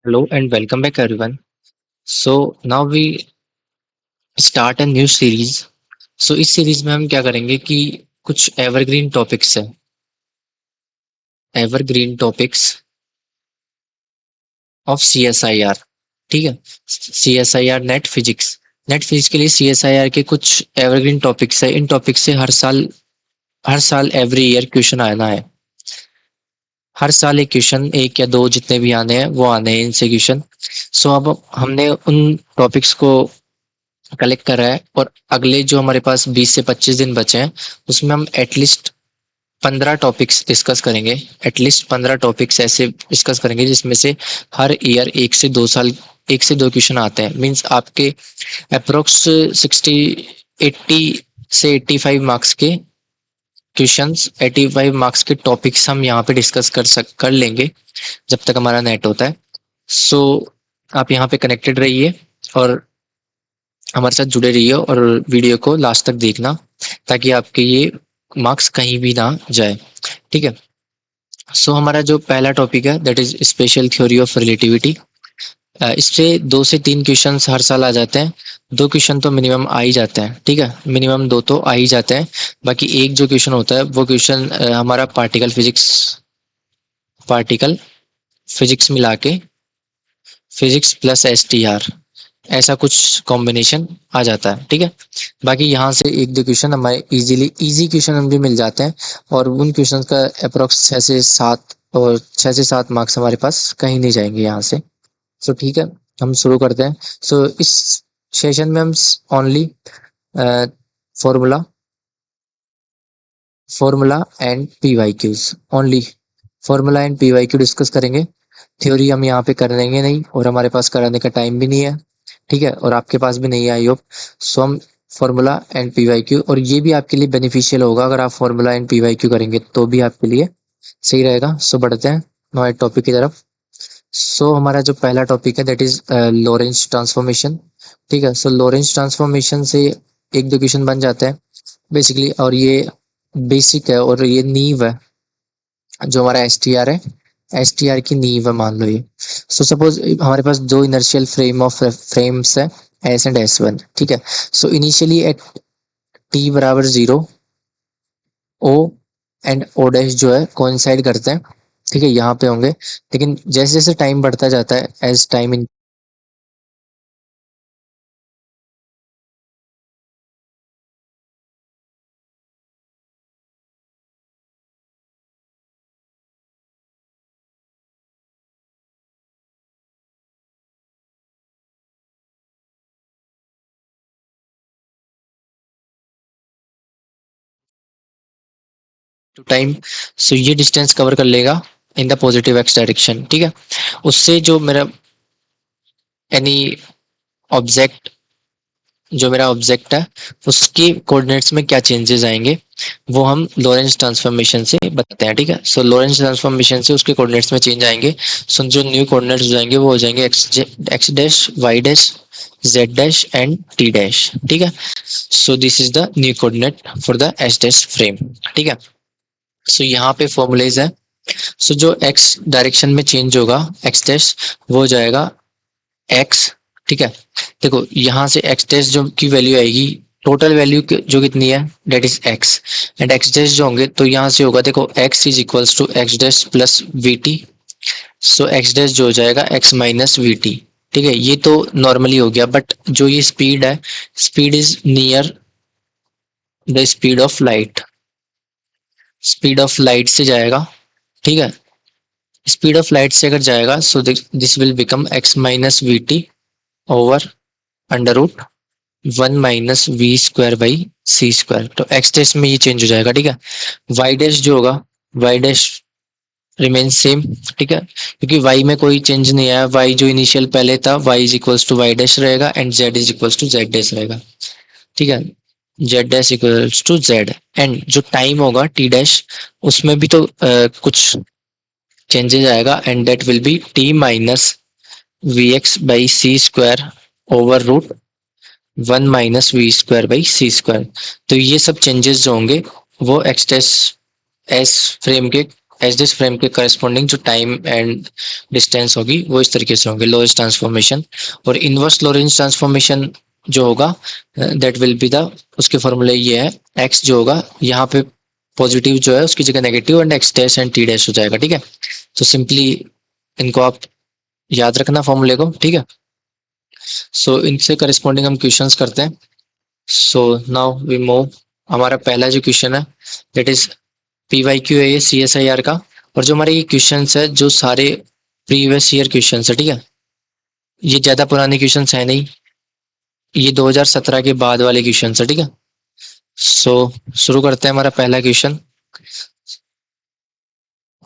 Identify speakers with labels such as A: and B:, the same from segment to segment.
A: Hello and welcome back everyone. So now we start a new series. इस series में हम क्या करेंगे कि कुछ एवरग्रीन टॉपिक्स है, एवरग्रीन टॉपिक्स ऑफ CSIR। ठीक है, CSIR नेट फिजिक्स के लिए CSIR के कुछ एवरग्रीन टॉपिक्स है। इन टॉपिक्स से हर साल एवरी ईयर क्वेश्चन आना है। हर साल एक क्वेश्चन, एक या दो जितने भी आने हैं वो आने हैं इनसे क्वेश्चन। अब हमने उन टॉपिक्स को कलेक्ट करा है और अगले जो हमारे पास 20 से 25 दिन बचे हैं उसमें हम एटलीस्ट 15 टॉपिक्स डिस्कस करेंगे। एटलीस्ट 15 टॉपिक्स ऐसे डिस्कस करेंगे जिसमें से हर ईयर 1 से 2 क्वेश्चन आते हैं। मींस आपके अप्रोक्स 60 80 से 85 मार्क्स के क्वेश्चंस, 85 मार्क्स के टॉपिक्स हम यहाँ पे डिस्कस कर लेंगे जब तक हमारा नेट होता है। सो आप यहाँ पे कनेक्टेड रहिए और हमारे साथ जुड़े रहिए और वीडियो को लास्ट तक देखना ताकि आपके ये मार्क्स कहीं भी ना जाए। ठीक है, हमारा जो पहला टॉपिक है that is special theory of relativity. इससे 2 से 3 क्वेश्चंस हर साल आ जाते हैं। 2 क्वेश्चन तो मिनिमम आ ही जाते हैं। ठीक है, मिनिमम 2 तो आ ही जाते हैं। बाकी एक जो क्वेश्चन होता है वो क्वेश्चन हमारा पार्टिकल फिजिक्स मिला के फिजिक्स प्लस STR ऐसा कुछ कॉम्बिनेशन आ जाता है। ठीक है, बाकी यहाँ से 1-2 क्वेश्चन हमारे इजी क्वेश्चन हम भी मिल जाते हैं और उन क्वेश्चन का अप्रोक्स 6 से 7 मार्क्स हमारे पास कहीं नहीं जाएंगे यहाँ से। ठीक है, हम शुरू करते हैं। इस सेशन में हम only formula and PYQs only formula and PYQ discuss करेंगे। थ्योरी हम यहाँ पे कर लेंगे नहीं और हमारे पास कराने का टाइम भी नहीं है। ठीक है, और आपके पास भी नहीं है आई होप। हम फॉर्मूला एंड PYQ, और ये भी आपके लिए बेनिफिशियल होगा अगर आप फॉर्मूला एंड PYQ करेंगे तो भी आपके लिए सही रहेगा। बढ़ते हैं नए टॉपिक की तरफ। हमारा जो पहला टॉपिक है दैट इज लॉरेंज ट्रांसफॉर्मेशन। ठीक है, लॉरेंज ट्रांसफॉर्मेशन से 1-2 क्वेश्चन बन जाते हैं बेसिकली, और ये बेसिक है और ये नींव है। जो हमारा STR की नींव है मान लो ये। सपोज हमारे पास 2 इनर्शियल फ्रेम्स है S एंड S1। ठीक है, इनिशियली एट t बराबर 0 O एंड O डैश जो है कोइंसाइड करते हैं। ठीक है, यहाँ पे होंगे, लेकिन जैसे जैसे टाइम बढ़ता जाता है as time in to time, ये डिस्टेंस कवर कर लेगा in the positive x direction. ठीक है, उससे जो एनी ऑब्जेक्ट मेरा ऑब्जेक्ट है उसके कोऑर्डिनेट्स में क्या चेंजेस आएंगे वो हम लॉरेंज ट्रांसफॉर्मेशन से बताते हैं। ठीक है, लॉरेंज ट्रांसफॉर्मेशन से उसके कोऑर्डिनेट्स में चेंज आएंगे। जो न्यू कोऑर्डिनेट्स हो जाएंगे वो हो जाएंगे x dash, y dash, z dash and t dash. ठीक है, this is the new coordinate for the s dash frame. ठीक है, यहाँ पे फॉर्मूलेज है। जो एक्स डायरेक्शन में चेंज होगा एक्स डैश वो हो जाएगा एक्स। ठीक है, देखो यहाँ से एक्स डैश जो की वैल्यू आएगी, टोटल वैल्यू जो कितनी है that is x, and x dash जो होंगे तो यहाँ से होगा, देखो x is equals to x dash plus v t. X dash जो हो जाएगा एक्स माइनस वी टी। ठीक है, ये तो नॉर्मली हो गया, बट जो ये स्पीड है, speed is near the speed of light. Speed of light से जाएगा। ठीक है, स्पीड ऑफ लाइट से अगर जाएगा this will become x minus v t over under root 1 - v²/c²। तो एक्स डैश में ये चेंज हो जाएगा। ठीक है, वाई डैश जो होगा, वाई डैश रिमेन सेम। ठीक है, क्योंकि वाई में कोई चेंज नहीं आया, वाई जो इनिशियल पहले था Y is equals to Y dash रहेगा and Z is equals to Z dash रहेगा। ठीक है, Z dash equals to Z, and जो टाइम होगा टी डैश उसमें भी तो कुछ चेंजेस आएगा and that will be t minus vx/c² over root 1 - v² / c²। तो ये सब चेंजेस जो होंगे वो एक्स डैश एस फ्रेम के एच डिस फ्रेम के करस्पॉन्डिंग जो टाइम एंड डिस्टेंस होगी वो इस तरीके से होंगे, लोरेंज ट्रांसफॉर्मेशन। और इनवर्स लोरेंज ट्रांसफॉर्मेशन जो होगा दैट विल बी द, उसके फॉर्मूले ये है, एक्स जो होगा यहाँ पे पॉजिटिव जो है उसकी जगह negative and x dash and t dash हो जाएगा, ठीक है। तो सिंपली इनको आप याद रखना फॉर्मूले को, ठीक है। सो इनसे करस्पॉन्डिंग हम क्वेश्चंस करते हैं। सो नाउ वी मूव, हमारा पहला जो क्वेश्चन है that is p y q है, ये सी एस आई आर का। और जो हमारे ये क्वेश्चन है जो सारे प्रीवियस ईयर क्वेश्चन है, ठीक है, ये ज्यादा पुराने क्वेश्चन है नहीं, ये 2017 के बाद वाले क्वेश्चन है, ठीक है। सो शुरू करते हैं हमारा पहला क्वेश्चन,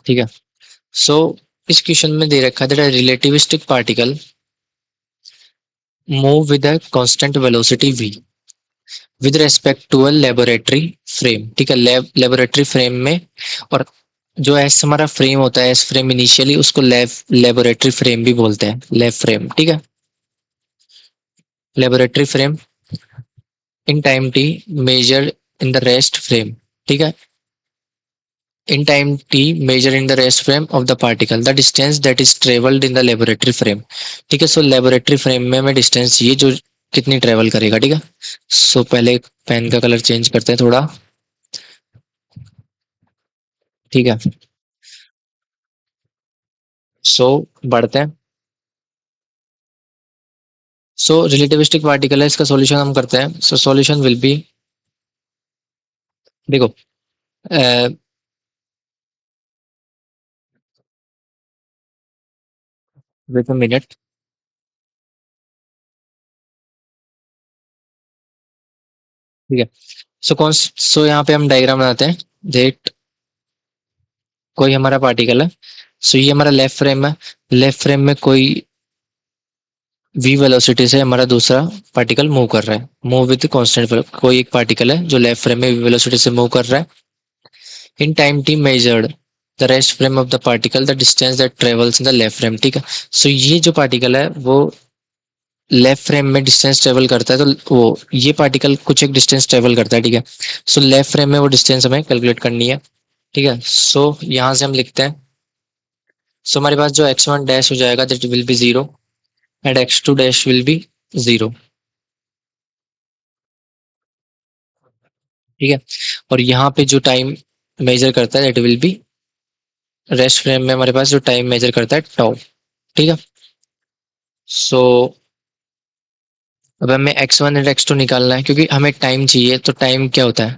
A: ठीक है। सो इस क्वेश्चन में दे रखा है relativistic particle move with a constant velocity v with respect to a laboratory frame, ठीक है, लेबोरेटरी फ्रेम में। और जो एस हमारा फ्रेम होता है, एस फ्रेम इनिशियली, उसको लेबोरेटरी फ्रेम भी बोलते हैं, लेब फ्रेम, ठीक है, laboratory frame in time t measure in the rest frame, ठीक है, in time t measure in the rest frame of the particle the distance that is traveled in the laboratory frame, ठीक है। सो laboratory frame में हमें distance चाहिए जो कितनी travel करेगा, ठीक है। सो पहले पेन का कलर चेंज करते हैं थोड़ा, ठीक है। सो बढ़ते हैं। सो रिलेटिविस्टिक पार्टिकल है, इसका सॉल्यूशन हम करते हैं। सो सॉल्यूशन विल बी, देखो विथ अ मिनट, ठीक है। सो यहाँ पे हम डायग्राम बनाते हैं। देट कोई हमारा पार्टिकल है, सो ये हमारा लेफ्ट फ्रेम है, लेफ्ट फ्रेम में कोई v वेलोसिटी से हमारा दूसरा पार्टिकल मूव कर रहा है, मूव विद कांस्टेंट, कोई एक पार्टिकल है जो लेफ्ट फ्रेम में v वेलोसिटी से मूव कर रहा है। In time t measured the rest frame of the particle the distance that travels in the left frame, ठीक है। सो ये जो पार्टिकल है वो लेफ्ट फ्रेम में डिस्टेंस ट्रेवल करता है, तो वो ये पार्टिकल कुछ एक डिस्टेंस ट्रेवल करता है, ठीक है। सो लेफ्ट फ्रेम में वो डिस्टेंस हमें कैलकुलेट करनी है, ठीक है। सो यहाँ से हम लिखते हैं, सो हमारे पास जो x1 डैश हो जाएगा that will B zero and x2 dash will B zero, ठीक है। और यहाँ पे जो टाइम मेजर करता है that will B, rest frame में हमारे पास जो टाइम मेजर करता है टाउ, ठीक है। सो अब हमें x1 एंड x2 निकालना है, क्योंकि हमें टाइम चाहिए। तो टाइम क्या होता है,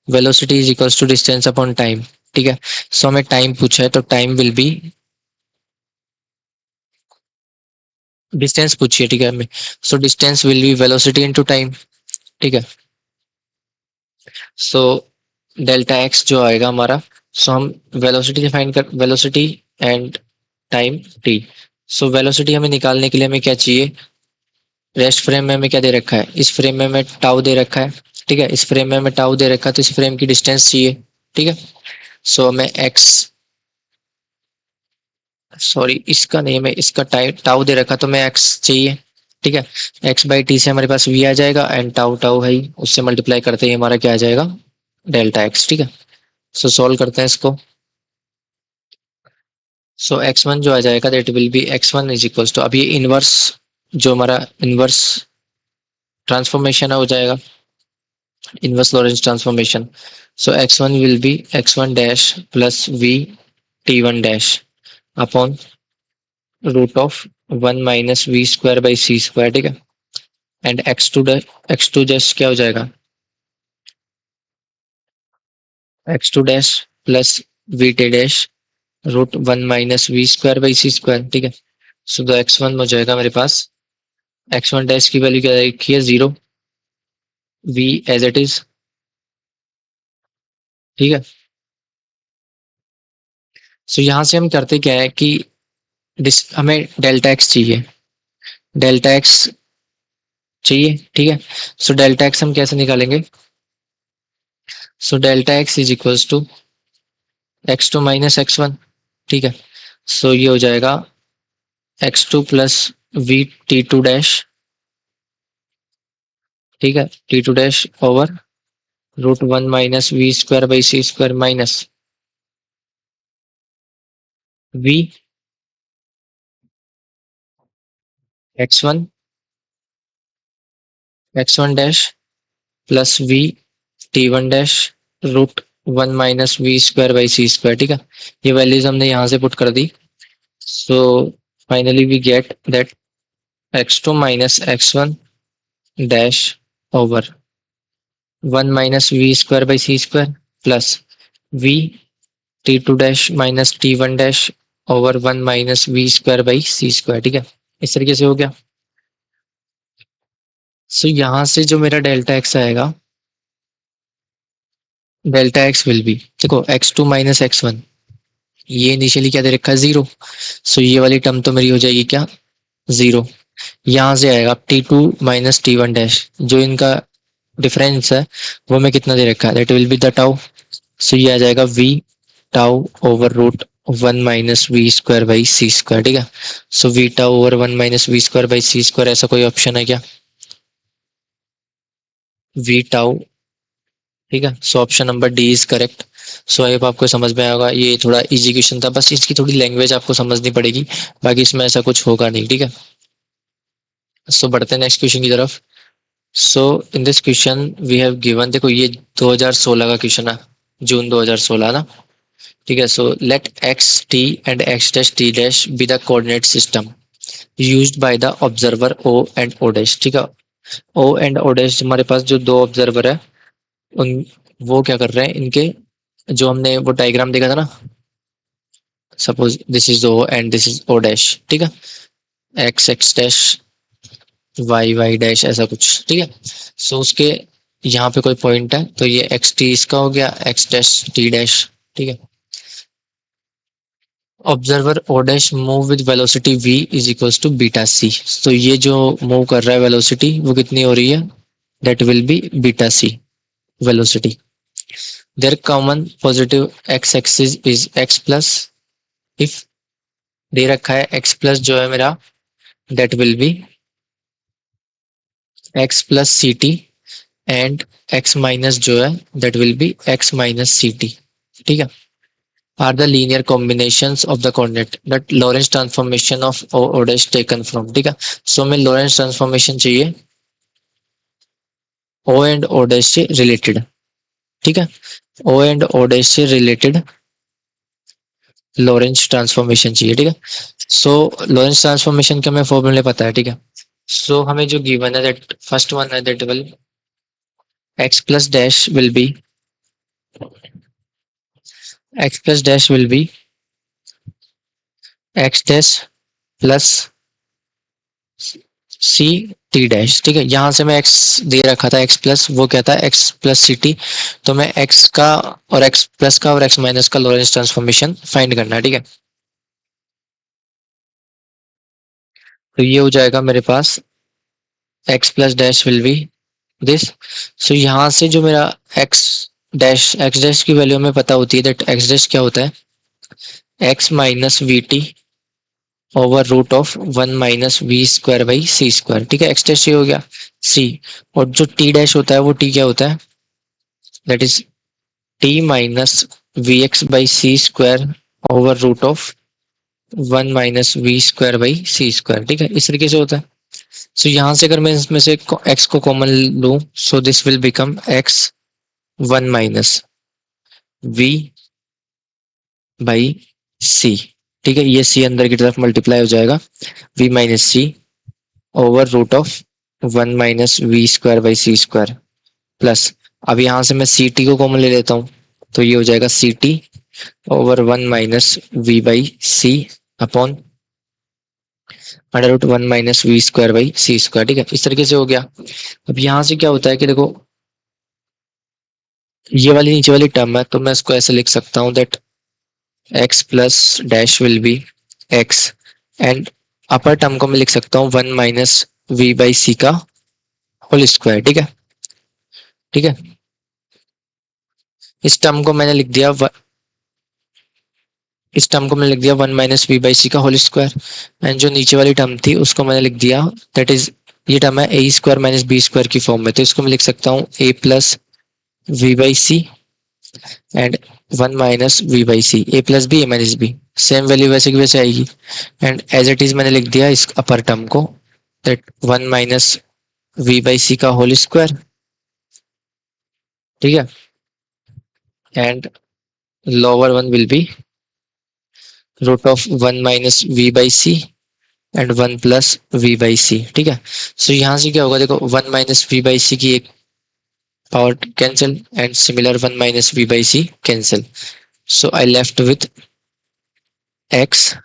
A: velocity is equals to distance upon time, ठीक है। सो हमें टाइम पूछा है तो टाइम विल बी, डिस्टेंस पूछिए, ठीक है हमें। So distance will be velocity into time, ठीक है। सो डेल्टा एक्स जो आएगा हमारा, सो हम वेलोसिटी डिफाइन कर, velocity and time T. So velocity हमें निकालने के लिए हमें क्या चाहिए, रेस्ट फ्रेम में हमें क्या दे रखा है, इस फ्रेम में हमें टाउ दे रखा है, ठीक है। इस फ्रेम में हमें टाउ दे रखा है, तो इस फ्रेम की डिस्टेंस चाहिए, ठीक है। सो हमें एक्स, सॉरी इसका नहीं, हमें इसका टाउ दे रखा तो हमें एक्स चाहिए, ठीक है। एक्स बाई टी से हमारे पास वी आ जाएगा एंड टाउ टाउ है ही, उससे मल्टीप्लाई करते ही हमारा क्या आ जाएगा, डेल्टा एक्स, ठीक है। सो सॉल्व करते हैं इसको। सो x1 जो आ जाएगा that will be x1 is equals to, अब ये इनवर्स, जो हमारा इनवर्स ट्रांसफॉर्मेशन है हो जाएगा, inverse Lorentz transformation. So x1 will be x1 dash plus v t1 dash upon root of 1 minus we square by C square, ठीक है। And x2 dash क्या हो जाएगा, x2 dash plus v t dash root 1 minus we square by C square, ठीक है। सो तो x1 हो जाएगा मेरे पास, x1 डैश की वैल्यू क्या रखी है, zero, v as it is, ठीक है। सो यहाँ से हम करते क्या है कि हमें डेल्टा एक्स चाहिए, डेल्टा एक्स चाहिए, ठीक है। सो डेल्टा एक्स हम कैसे निकालेंगे, so delta x is equals to x2 minus x1, ठीक है। सो ये हो जाएगा x2 plus v t two dash, ठीक है, t two dash over root 1 minus we square by C square minus v x one dash plus v T1 dash root one minus we square by C square, ठीक है। ये values हमने यहाँ से put कर दी। So finally we get that x2 minus x1 dash over one minus we square by C square plus V T2 dash minus T1 dash over one minus we square by C square, ठीक है। इस तरीके से हो गया। सो यहाँ से जो मेरा डेल्टा एक्स आएगा, डेल्टा एक्स विल बी, देखो x2 माइनस x1, ये इनिशियली क्या दे रखा है 0। सो ये वाली टर्म तो मेरी हो जाएगी क्या 0। यहाँ से आएगा T2 माइनस T1 डैश, जो इनका डिफरेंस है वो मैं कितना दे रखा है, that will be the tau. So ये आ जाएगा v tau over root one minus we square by C square, ठीक है। So V tau over one minus we square by C square, ऐसा कोई ऑप्शन है क्या, वी टाउ, ठीक है। So option number D is correct. So I hope आपको समझ में आएगा, ये थोड़ा इजी क्वेश्चन था, बस इसकी थोड़ी लैंग्वेज आपको समझनी पड़ेगी, बाकी इसमें ऐसा कुछ होगा नहीं, ठीक है। सो बढ़ते हैं नेक्स्ट क्वेश्चन की तरफ। So in this question we have given, देखो ये 2016 का क्वेश्चन है, जून 2016 ना, ठीक है। So let x t and x dash t dash be the coordinate system used by the observer o and o dash, ठीक है। ओ एंड ओ डैश हमारे पास जो दो ऑब्जर्वर है, उन वो क्या कर रहे हैं, इनके जो हमने वो डायग्राम देखा था ना, suppose this is o and this is o dash, ठीक है। X x dash y y dash ऐसा कुछ, ठीक है। सो उसके यहाँ पे कोई पॉइंट है, तो ये एक्स टी इसका हो गया, एक्स डैश टी डैश, ठीक है। Observer O dash move with velocity v is equals to beta C. तो ये जो मूव कर रहा है वेलोसिटी वो कितनी हो रही है, that will be beta c velocity. Their common positive x axis is x plus, if दे रखा है एक्स प्लस जो है मेरा, that will be x plus c t, and x minus जो है that will be x minus c t, ठीक है। Are the linear combinations of the coordinate that Lorentz transformation of o dash taken from, ठीक है। So हमें Lorentz transformation चाहिए ओ and o dash से related, ठीक है। ओ एंड ओ डैश से रिलेटेड लॉरेंस ट्रांसफॉर्मेशन चाहिए, ठीक है। सो लॉरेंस ट्रांसफॉर्मेशन के हमें फॉर्मूले पता है, ठीक है। सो हमें जो गिवन है दैट फर्स्ट वन है that will x plus dash will be x plus dash will be x dash plus c t dash, ठीक है। यहाँ से मैं x दे रखा था x प्लस, वो क्या था x प्लस सी टी, तो मैं x का और x प्लस का और x माइनस का लॉरेंस ट्रांसफॉर्मेशन फाइंड करना है, ठीक है। तो ये हो जाएगा मेरे पास x plus dash will be this. So यहाँ से जो मेरा x डैश की वैल्यू हमें पता होती है, दैट x डैश क्या होता है, x minus v t over root of one minus we square by C square, ठीक है। एक्स डैश ये हो गया सी, और जो टी डैश होता है वो टी क्या होता है, that is t minus v x by C square over root of one minus we square by C square, ठीक है। इस तरीके से होता है। सो यहाँ से अगर मैं इसमें से एक्स को कॉमन लूँ, so this will become X one minus we by सी, ठीक है। ये सी अंदर की तरफ मल्टीप्लाई हो जाएगा, v minus c over root of one minus we square by C square plus, अब यहाँ से मैं सी टी को कॉमन ले लेता हूँ, तो ये हो जाएगा c t over one minus we by c upon under root one minus we square by C square, ठीक है। इस तरीके से हो गया। अब यहाँ से क्या होता है कि देखो ये वाली नीचे वाली टर्म है, तो मैं इसको ऐसे लिख सकता हूँ that x plus dash will be x, and upper term को मैं लिख सकता हूँ one minus we by c का होल स्क्वायर, ठीक है, ठीक है। इस टर्म को मैंने लिख दिया इस टर्म को मैंने लिख दिया one minus we by c का होल स्क्वायर, एंड जो नीचे वाली टर्म थी उसको मैंने लिख दिया, दैट इज ये टर्म है A square minus B square की फॉर्म में, तो इसको मैं लिख सकता हूँ A plus we by C and 1 minus we by C, A plus B A minus B, same value वैसे की वैसे आएगी। एंड एज इट इज मैंने लिख दिया इस अपर टर्म को, that 1 minus we by c का होल स्क्वायर, ठीक है। And lower one will be root of 1 minus we by C and 1 plus we by सी, ठीक है। सो यहाँ से क्या होगा, देखो 1 माइनस वी बाई सी की एक power cancel and similar 1 minus we by c cancel, so I left with x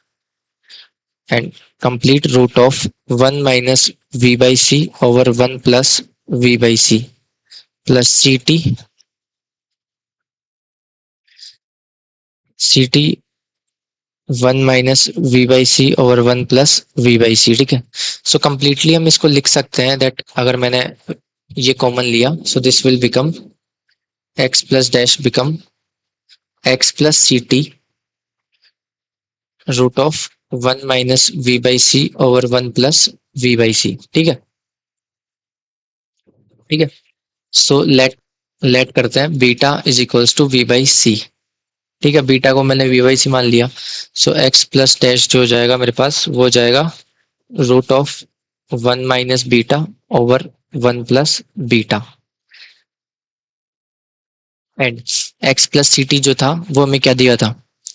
A: and complete root of 1 minus v by c over 1 plus v by c plus ct 1 minus we by c over 1 plus we by सी, ठीक है। So completely हम इसको लिख सकते हैं that अगर मैंने ये कॉमन लिया, so this will become x plus dash become x plus c t root of 1 minus we by c over 1 plus we by सी, ठीक है। ठीक है, सो लेट करते हैं beta is equals to v by सी, ठीक है। Beta को मैंने वी बाई सी मान लिया, सो एक्स प्लस डैश जो हो जाएगा मेरे पास वो हो जाएगा root of 1 minus beta over 1 plus beta, and x plus c t जो था वो हमें क्या दिया था,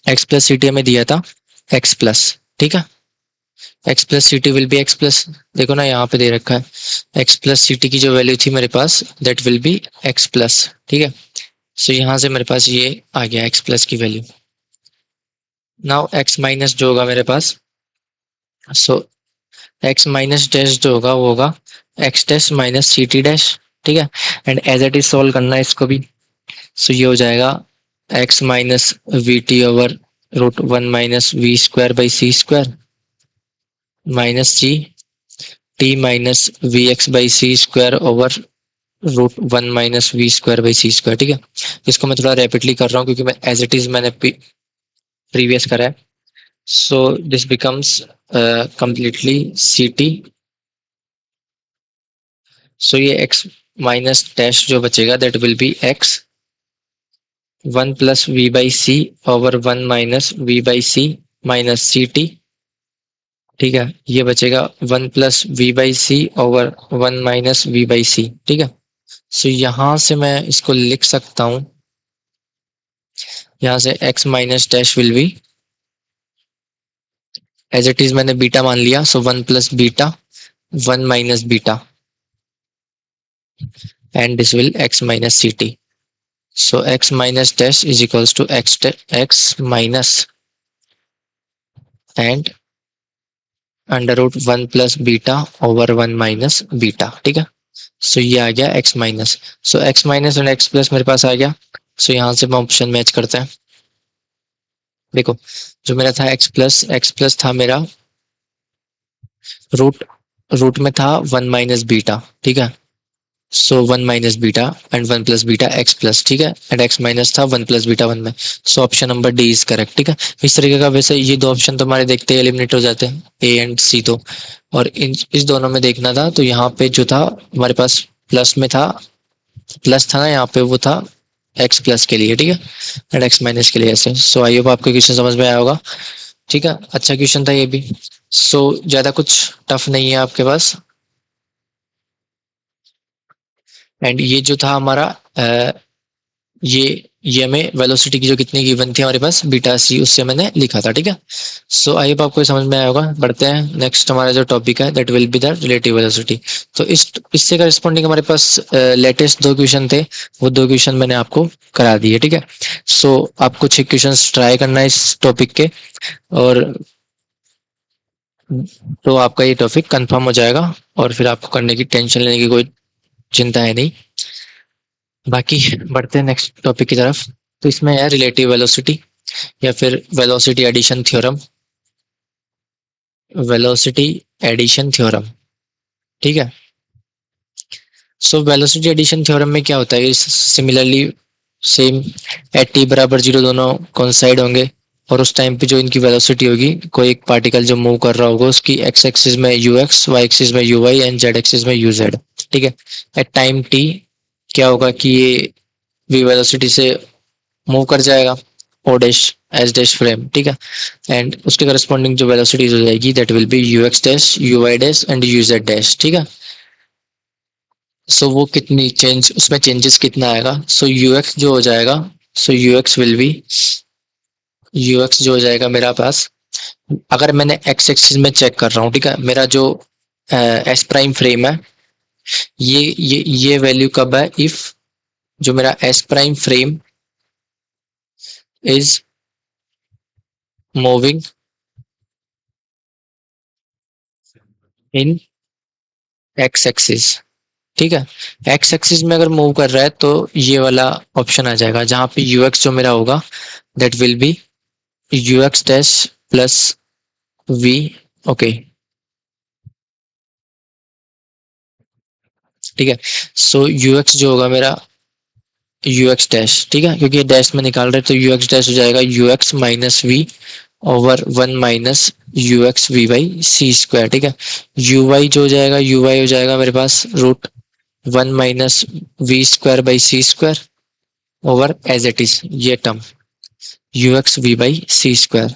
A: एक्स प्लस सी टी हमें दिया था एक्स प्लस, ठीक है। X plus c t will be x plus, देखो ना यहाँ पे दे रखा है एक्स प्लस सी टी की जो वैल्यू थी मेरे पास that will be x plus, ठीक है। सो यहाँ से मेरे पास ये आ गया एक्स प्लस की वैल्यू। नाउ एक्स माइनस जो होगा मेरे पास, सो एक्स माइनस डैश जो होगा वो होगा x dash minus c t dash, ठीक है। And as it is solve करना है इसको भी, सो ये हो जाएगा x minus v t over root 1 minus we square by C square minus c t minus v x by C square over root 1 minus we square by C square, ठीक है। इसको मैं थोड़ा रैपिडली कर रहा हूँ क्योंकि मैं एज इट इज मैंने प्रीवियस करा है। So this becomes completely c t, so ये एक्स माइनस डैश जो बचेगा that will be x 1 plus we by c over 1 minus we by c minus c t, ठीक है। ये बचेगा 1 plus we by c over 1 minus we by सी, ठीक है। So यहाँ से मैं इसको लिख सकता हूँ, यहाँ से x minus dash will be as it is मैंने बीटा मान लिया, so 1 plus beta 1 minus beta and this will x minus c t, so x minus dash is equals to x minus and under root 1 plus beta over 1 minus beta, ठीक है। So ये आ गया x minus, so x minus and x plus मेरे पास आ गया। सो यहाँ से हम ऑप्शन मैच करते हैं, देखो जो मेरा था x प्लस था मेरा रूट रूट में था 1 माइनस बीटा, ठीक है। सो 1 minus beta and 1 plus beta x plus, ठीक है। एंड x माइनस था 1 प्लस बीटा 1 में, सो option number D is correct, ठीक है। इस तरीके का वैसे ये दो ऑप्शन तो हमारे देखते ही एलिमिनेट हो जाते हैं ए एंड सी तो, और इस दोनों में देखना था तो यहाँ पे जो था हमारे पास प्लस में था, प्लस था ना यहाँ पे वो था एक्स प्लस के लिए, ठीक है, एंड एक्स माइनस के लिए ऐसे। सो आई होप आपको क्वेश्चन समझ में आया होगा, ठीक है। अच्छा क्वेश्चन था ये भी, सो ज्यादा कुछ टफ नहीं है आपके पास। एंड ये जो था हमारा ये हमें वेलोसिटी की जो कितनी गिवन थी हमारे पास बीटा सी उससे मैंने लिखा था, ठीक है। सो आई होप आपको समझ में आया होगा। बढ़ते हैं नेक्स्ट, हमारा जो टॉपिक है that will be the relative velocity. तो इससे करस्पॉन्डिंग हमारे पास लेटेस्ट दो क्वेश्चन थे, वो दो क्वेश्चन मैंने आपको करा दिए, ठीक है। सो आपको 6 क्वेश्चन ट्राई करना है इस टॉपिक के, और तो आपका ये टॉपिक कंफर्म हो जाएगा और फिर आपको करने की टेंशन लेने की कोई चिंता है नहीं। बाकी बढ़ते हैं नेक्स्ट टॉपिक की तरफ। तो इसमें है रिलेटिव वेलोसिटी या फिर velocity addition theorem, velocity addition theorem, ठीक है। सो वेलोसिटी एडिशन थ्योरम में क्या होता है, सिमिलरली सेम एट टी बराबर जीरो दोनों कोइंसाइड होंगे, और उस टाइम पे जो इनकी वेलोसिटी होगी, कोई एक पार्टिकल जो मूव कर रहा होगा उसकी एक्स एक्सिस में यू एक्स, वाई एक्सिस में u y and z axis में यू जेड, ठीक है। एट टाइम टी क्या होगा कि ये वी वेलोसिटी से मूव कर जाएगा o dash s dash frame, ठीक है। एंड उसके करस्पॉन्डिंग जो वेलोसिटीज हो जाएगी that will be u x dash, u y dash and u z dash, ठीक है। सो वो कितनी चेंज, उसमें चेंजेस कितना आएगा, सो यू एक्स जो हो जाएगा, सो u x will be, u x जो हो जाएगा मेरा पास, अगर मैंने एक्स एक्सिस में चेक कर रहा हूँ, ठीक है, मेरा जो एस प्राइम फ्रेम है, ये वैल्यू कब है, इफ जो मेरा S prime frame is moving in x axis, ठीक है। एक्स एक्सिस में अगर मूव कर रहा है तो ये वाला ऑप्शन आ जाएगा, जहां पे यू एक्स जो मेरा होगा that will be u x dash plus v, okay, ठीक है। सो यू एक्स जो होगा मेरा यू एक्स डैश, ठीक है, क्योंकि ये डैश में निकाल रहे हैं तो यू एक्स डैश हो जाएगा u x minus v over one minus u x v by C square, ठीक है। यू वाई जो हो जाएगा, यू वाई हो जाएगा मेरे पास root one minus we square by C square over as it is ये term u x v by C square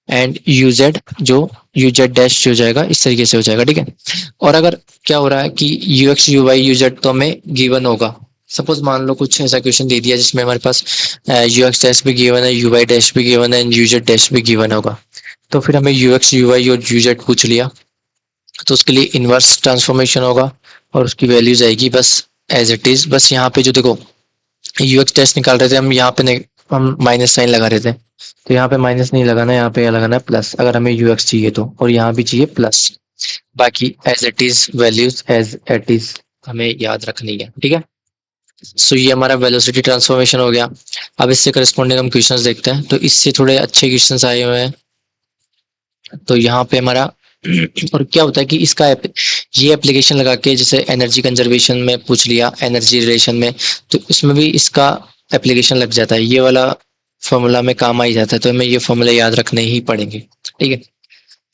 A: and u z जो यू जेड डैश हो जाएगा इस तरीके से हो जाएगा, ठीक है। और अगर क्या हो रहा है कि you x you why you Z तो हमें गिवन होगा, सपोज मान लो कुछ ऐसा क्वेश्चन दे दिया जिसमें हमारे पास यू एक्स डैश भी गिवन है, यू वाई डैश भी गिवन है एंड यू जेड डैश भी गिवन होगा, तो फिर हमें यू एक्स यू वाई और यू जेड पूछ लिया, तो उसके लिए इनवर्स ट्रांसफॉर्मेशन होगा और उसकी वैल्यूज आएगी बस एज इट इज। बस यहाँ पे जो देखो यू एक्स डैश निकाल रहे थे हम, यहाँ पे हम माइनस साइन लगा रहे थे, तो यहाँ पे माइनस नहीं लगाना, यहाँ पे लगाना है प्लस, अगर हमें यू एक्स चाहिए तो, और यहाँ भी चाहिए प्लस, बाकी as it is values as it is हमें याद रखनी है, ठीक है। सो ये हमारा वेलोसिटी ट्रांसफॉर्मेशन हो गया। अब इससे करस्पॉन्डिंग हम क्वेश्चंस देखते हैं, तो इससे थोड़े अच्छे क्वेश्चंस आए हुए हैं। तो यहाँ पे हमारा और क्या होता है कि इसका ये एप्लीकेशन लगा के जैसे एनर्जी कंजर्वेशन में पूछ लिया, एनर्जी रिलेशन में, तो इसमें भी इसका एप्लीकेशन लग जाता है, ये वाला फॉर्मूला में काम आ ही जाता है, तो हमें ये फॉर्मूला याद रखने ही पड़ेंगे, ठीक है।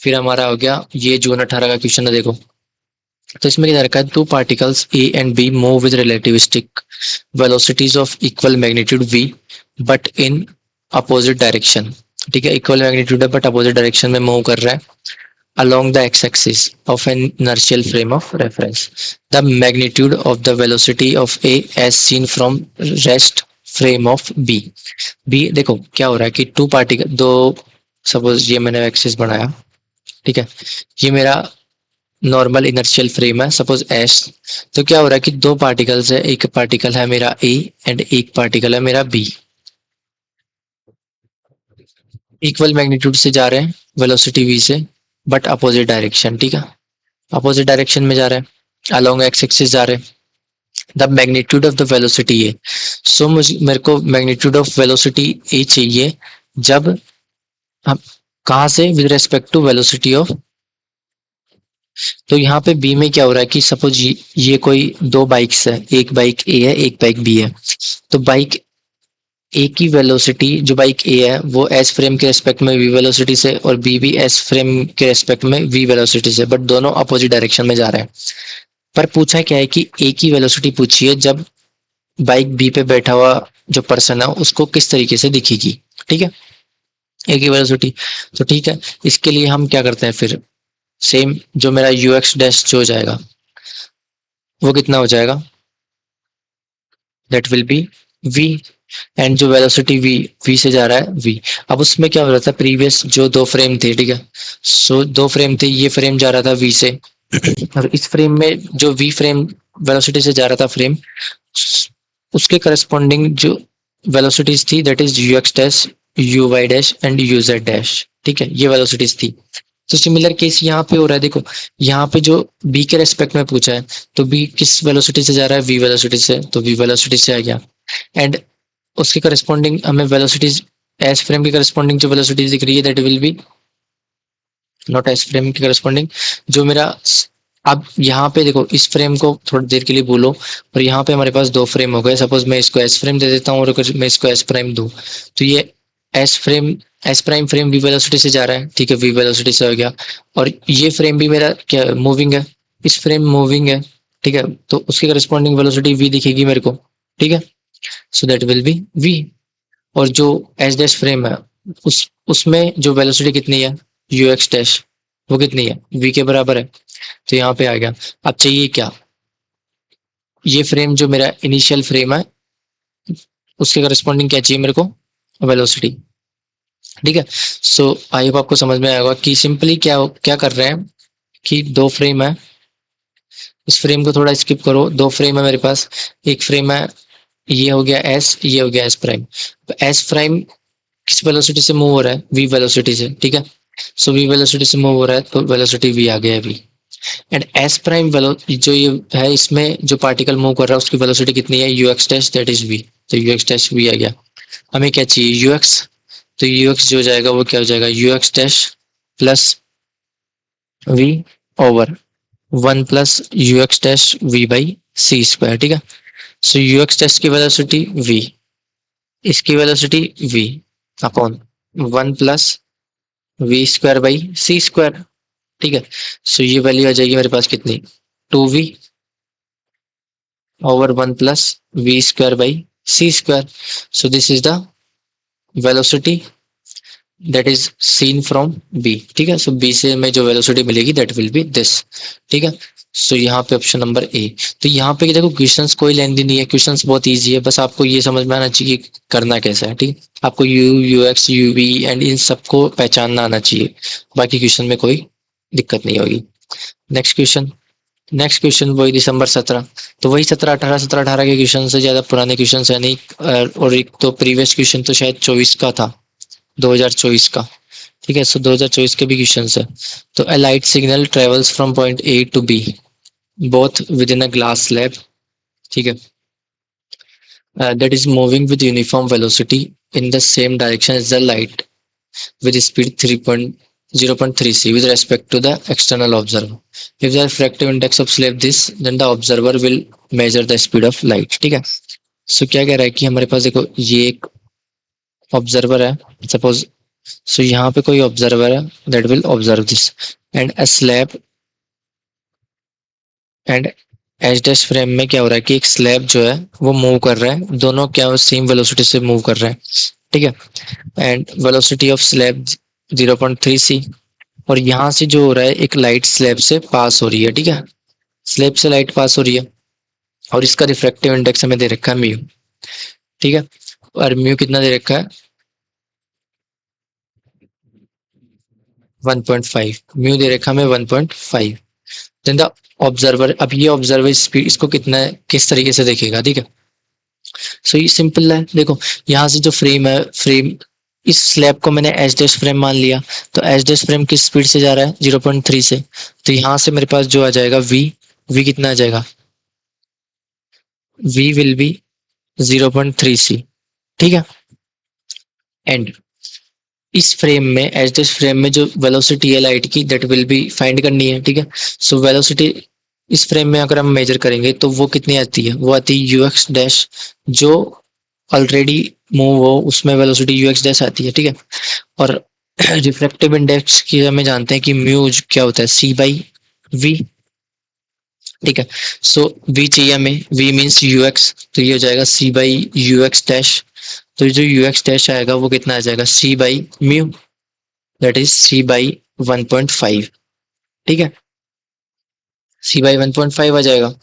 A: फिर हमारा हो गया ये जून 18 का क्वेश्चन है, देखो तो इसमें क्या रखा है, two particles A and B move with relativistic velocities of equal magnitude v but in opposite direction, ठीक है, इक्वल मैग्नीट्यूड है बट अपोजिट डायरेक्शन में मूव कर रहा है along the x-axis of an inertial frame of reference. The magnitude of the velocity of A as seen from rest frame of B. B देखो क्या हो रहा है कि टू पार्टिकल, दो, सपोज ये मैंने एक्सिस बनाया, ठीक है, ये मेरा नॉर्मल इनर्शियल फ्रेम है सपोज एस, तो क्या हो रहा है कि दो पार्टिकल्स है, एक पार्टिकल है मेरा ए एंड एक पार्टिकल है मेरा बी, इक्वल मैग्नीट्यूड से जा रहे हैं वेलोसिटी वी से बट अपोजिट डायरेक्शन, ठीक है, अपोजिट डायरेक्शन में जा रहे हैं, अलोंग एक्स एक्सिस जा रहे हैं। The magnitude of the velocity a, so मुझे मेरे को मैग्नीट्यूड ऑफ वेलोसिटी ए चाहिए जब हम कहाँ से, with respect to velocity of, तो यहाँ पे बी में क्या हो रहा है कि सपोज ये कोई दो बाइक्स है, एक बाइक ए है एक बाइक बी है, तो बाइक ए की वेलोसिटी जो बाइक ए है वो एस फ्रेम के रेस्पेक्ट में वी वेलोसिटी से और बी भी एस फ्रेम के रेस्पेक्ट में वी वेलोसिटी से, बट दोनों अपोजिट डायरेक्शन में जा रहे हैं। पर पूछा क्या है कि ए की वेलोसिटी पूछी है जब बाइक बी पे बैठा हुआ जो पर्सन है उसको किस तरीके से दिखेगी, ठीक है, ए की वेलोसिटी। तो ठीक है, इसके लिए हम क्या करते हैं फिर, सेम जो मेरा यू एक्स डैश जो हो जाएगा वो कितना हो जाएगा, that will be v, and जो वेलोसिटी वी वी से जा रहा है वी। अब उसमें क्या हो रहा था, प्रीवियस जो दो फ्रेम थे, ठीक है, सो दो फ्रेम थे, ये फ्रेम जा रहा था वी से और इस फ्रेम में जो वी फ्रेम वेलोसिटी से जा रहा था फ्रेम, उसके करस्पॉन्डिंग जो वेलोसिटीज थी that is u x dash, u y dash and u z dash, ठीक है, ये वेलोसिटीज थी। तो सिमिलर केस यहाँ पे हो रहा है, देखो यहाँ पे जो बी के रेस्पेक्ट में पूछा है तो बी किस वेलोसिटी से जा रहा है, वी वेलोसिटी से, तो वी वेलोसिटी से आ गया, एंड उसके करस्पॉन्डिंग हमें वेलोसिटीज एस फ्रेम के करस्पॉन्डिंग जो वेलोसिटीज दिख रही है that will B not S frame के करस्पॉन्डिंग जो मेरा, अब यहाँ पे देखो इस फ्रेम को थोड़ी देर के लिए बोलो, और यहाँ पे हमारे पास दो फ्रेम हो गए, सपोज मैं इसको एस फ्रेम दे देता हूँ और अगर मैं इसको एस प्राइम दूँ, तो ये s frame s prime frame v velocity से जा रहा है, ठीक है, वी वेलोसिटी से हो गया, और ये फ्रेम भी मेरा क्या मूविंग है, इस फ्रेम मूविंग है, ठीक है, तो उसके करस्पॉन्डिंग वेलोसिटी वी दिखेगी मेरे को, ठीक है, so that will be v. और जो एच डैश फ्रेम है उसमें जो वेलोसिटी कितनी है यू एक्स डैश, वो कितनी है वी के बराबर है। तो यहाँ पे आ गया। अब चाहिए क्या, ये फ्रेम जो मेरा इनिशियल फ्रेम है उसके करस्पॉन्डिंग क्या चाहिए मेरे को, वेलोसिटी। ठीक है। सो आई होप आपको समझ में आएगा कि सिंपली क्या क्या कर रहे हैं कि दो फ्रेम है, इस फ्रेम को थोड़ा स्किप करो, दो फ्रेम है मेरे पास, एक फ्रेम है ये हो गया एस, ये हो गया एस प्राइम। एस प्राइम किस वेलोसिटी से मूव हो रहा है, वी वेलोसिटी से, ठीक है। सो वी वेलोसिटी से मूव हो रहा है तो वेलोसिटी वी आ गया वी। एंड एस प्राइम वेलो जो ये है इसमें जो पार्टिकल मूव कर रहा है उसकी वेलोसिटी कितनी है u x dash that is v. तो यू एक्स डैश वी आ गया। हमें क्या चाहिए यू एक्स, तो यू एक्स जो हो जाएगा वो क्या हो जाएगा u x dash plus v over one plus u x dash v by C square, ठीक है। सो यू एक्स डैश की वेलोसिटी वी, इसकी velocity v upon one plus v square by C square, ठीक है। So ये value आ जाएगी मेरे पास कितनी, two v over one plus v square by C square. So this is the velocity that is seen from B, ठीक है। सो B से हमें जो वेलोसिटी मिलेगी दैट विल बी दिस, ठीक है। सो यहाँ पे ऑप्शन नंबर ए। तो यहाँ पे देखो क्वेश्चंस कोई लेंथी नहीं है, क्वेश्चंस बहुत इजी है, बस आपको ये समझ में आना चाहिए कि करना कैसा है, ठीक है। आपको u u x u v and इन सबको पहचानना आना चाहिए, बाकी क्वेश्चन में कोई दिक्कत नहीं होगी। नेक्स्ट क्वेश्चन, नेक्स्ट क्वेश्चन वही दिसंबर 17, तो वही 17 18 के क्वेश्चन से ज्यादा पुराने क्वेश्चन है नहीं। और एक तो प्रीवियस क्वेश्चन तो शायद 24 का था, 2024 का, ठीक है। सो 2024 के भी क्वेश्चन है। तो a light signal travels from point A to B both with in a glass slab, ठीक है, that is moving with uniform velocity in the same direction as the light with speed 3.0.3 c with respect to the external observer. If the refractive index of slab this, then the observer will measure the speed of light, ठीक है। सो क्या कह रहा है कि हमारे पास देखो ये एक ऑब्जर्वर है सपोज, सो यहाँ पे कोई ऑब्जर्वर है that will observe this and a slab and H dash frame में क्या हो रहा है कि एक स्लैब जो है वो मूव कर रहा है, दोनों क्या सेम वेलोसिटी से मूव कर रहे हैं, ठीक है। एंड वेलोसिटी ऑफ स्लैब 0.3 सी, और यहाँ से जो हो रहा है एक लाइट स्लैब से पास हो रही है, ठीक है, स्लैब से लाइट पास हो रही है और इसका रिफ्रैक्टिव इंडेक्स हमें दे रखा है म्यू, ठीक है। और म्यू कितना दे रखा है 1.5, म्यू दे रखा है हमें 1.5। देन द ऑब्जर्वर, अब ये ऑब्जर्वर स्पीड इसको कितना है किस तरीके से देखेगा, ठीक है। सो ये सिंपल है, देखो यहाँ से जो फ्रेम है, फ्रेम इस स्लैब को मैंने एच डैश फ्रेम मान लिया, तो एच डैश फ्रेम किस स्पीड से जा रहा है 0.3 से, तो यहाँ से मेरे पास जो आ जाएगा वी, वी कितना आ जाएगा वी विल बी 0.3 सी, ठीक है। एंड इस फ्रेम में एच डैश फ्रेम में जो वेलोसिटी है लाइट की दैट विल बी फाइंड करनी है, ठीक है। सो वेलोसिटी इस फ्रेम में अगर हम मेजर करेंगे तो वो कितनी आती है, वो आती है यू एक्स डैश, जो ऑलरेडी मूव हो उसमें वेलोसिटी यू एक्स डैश आती है, ठीक है। और रिफ्रैक्टिव इंडेक्स की हमें जानते हैं कि म्यू क्या होता है सी बाई वी, ठीक है। सो वी चाहिए हमें, वी मीन्स यू एक्स, तो ये हो जाएगा c by you x dash, तो जो यू एक्स डैश आएगा वो कितना आ जाएगा c by mu, that is c by 1.5, ठीक है, सी बाई 1.5 आ जाएगा,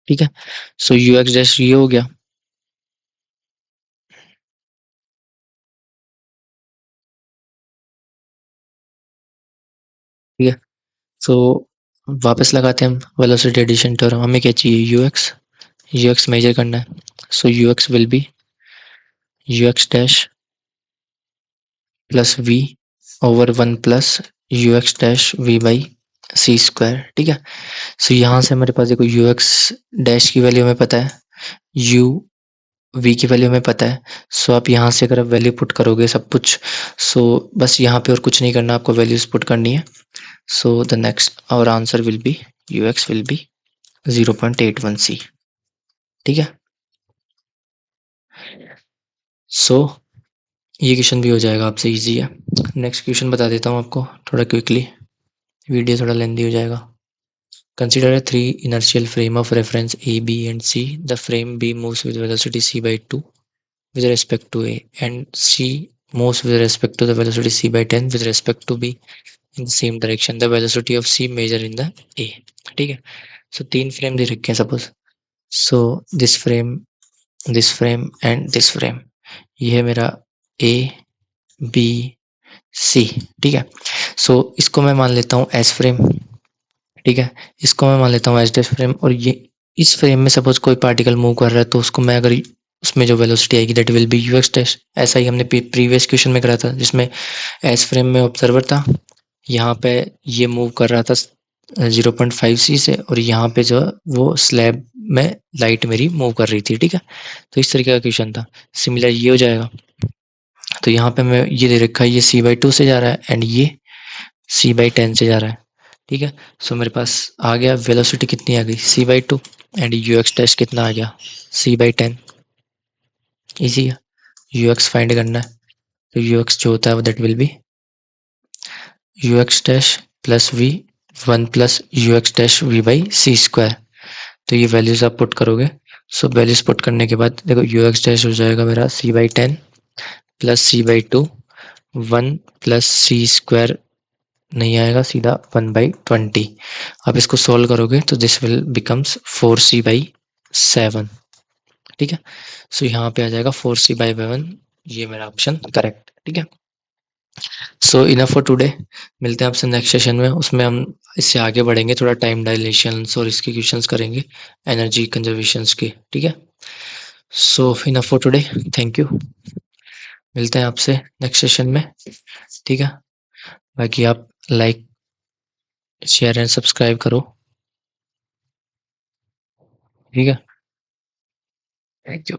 A: ठीक है। सो यू एक्स डैश ये हो गया, ठीक है। सो वापस लगाते हैं हम वेलोसिटी एडिशन थ्योरम, हमें क्या चाहिए यू एक्स मेजर करना है। So u x will be u x dash plus v over one plus u x dash v by C square, ठीक है। सो यहाँ से हमारे पास देखो यू एक्स डैश की वैल्यू हमें पता है, यू वी की वैल्यू हमें पता है। सो आप यहाँ से अगर आप वैल्यू पुट करोगे सब कुछ, सो बस यहाँ पे और कुछ नहीं करना, आपको वैल्यूज पुट करनी है। So the next our answer will be u x will be 0.81 c, ठीक है। सो ये क्वेश्चन भी हो जाएगा आपसे, इजी है। नेक्स्ट क्वेश्चन बता देता हूँ आपको थोड़ा क्विकली, वीडियो थोड़ा लेंदी हो जाएगा। Consider a three inertial frame of reference A, B, and C. The frame B moves with velocity c by 2 with respect to A, and C moves with respect to the velocity c by 10 with respect to B in the same direction. The velocity of C measure in the A. ठीक है, so तीन frame दे रखे हैं suppose. So this frame and this frame, ये है मेरा A, B, C. ठीक है, so इसको मैं मान लेता हूँ S फ्रेम. ठीक है, इसको मैं मान लेता हूँ एच डैश फ्रेम. और ये इस फ्रेम में सपोज कोई पार्टिकल मूव कर रहा है तो उसको मैं अगर उसमें जो वेलोसिटी आएगी that will be u x dash. ऐसा ही हमने प्रीवियस क्वेश्चन में करा था जिसमें एस फ्रेम में ऑब्जर्वर था, यहाँ पे ये मूव कर रहा था 0.5 सी से, और यहाँ पे जो वो स्लैब में लाइट मेरी मूव कर रही थी. ठीक है, तो इस तरीके का क्वेश्चन था. सिमिलर ये हो जाएगा, तो यहाँ पे मैं ये दे रखा है ये c बाई 2 से जा रहा है एंड ये c बाई 10 से जा रहा है. ठीक है, सो मेरे पास आ गया वेलोसिटी कितनी आ गई c by 2 and u x dash कितना आ गया c बाई 10. ईजी है, यू एक्स फाइंड करना है. तो यू एक्स जो होता है वो that will be u x dash plus v 1 plus u x dash v by C square. तो ये वैल्यूज आप पुट करोगे. सो वैल्यूज पुट करने के बाद देखो यू एक्स डैश हो जाएगा मेरा c by 10 plus c by 2 1 plus c square नहीं आएगा, सीधा 1/20. अब इसको सोल्व करोगे तो दिस विल बिकम्स 4c/7. ठीक है, सो यहाँ पे आ जाएगा 4c/7. ये मेरा ऑप्शन करेक्ट. ठीक है, सो इनफ फॉर टुडे. मिलते हैं आपसे नेक्स्ट सेशन में, उसमें हम इससे आगे बढ़ेंगे, थोड़ा टाइम डायलेशंस और इसके क्वेश्चंस करेंगे एनर्जी कंजर्वेशंस के. ठीक है, so enough for today. Thank you. मिलते हैं आपसे नेक्स्ट सेशन में. ठीक है, बाकी आप लाइक शेयर एंड सब्सक्राइब करो. ठीक है, थैंक यू.